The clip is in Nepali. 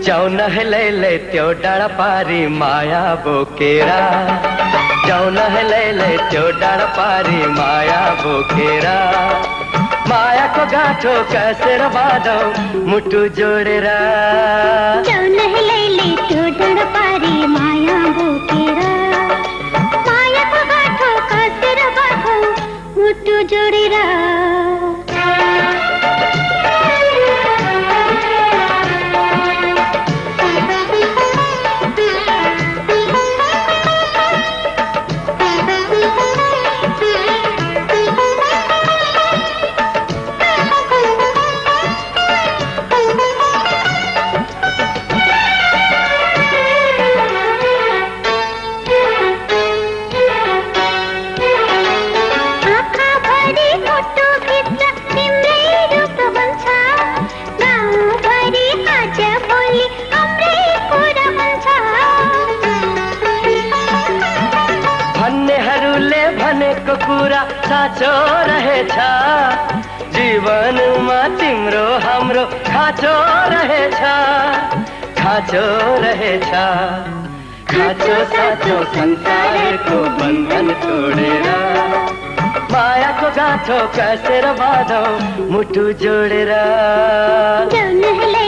जाऊ नहले त्यो डाँडा पारी माया बोकेरा, जाऊ नहले त्यो डाँडा पारी माया बोकेरा। मायाको गाँठो कसेर बाँधौ मुटु जोडेर, जाऊ नहले त्यो डाँडा पारी माया बोकेरा। मायाको गाँठो कसेर बाँधौ मुटु जोडेर। भनेको कुरा साँचो रहेछ, जीवनमा तिम्रो हाम्रो खाँचो रहेछ, खाँचो रहेछ। खाँचो साँचो संसारको बन्धन तोडेर, मायाको गाँठो कसेर बाँधौ मुटु जोडेर। जाऊ नहले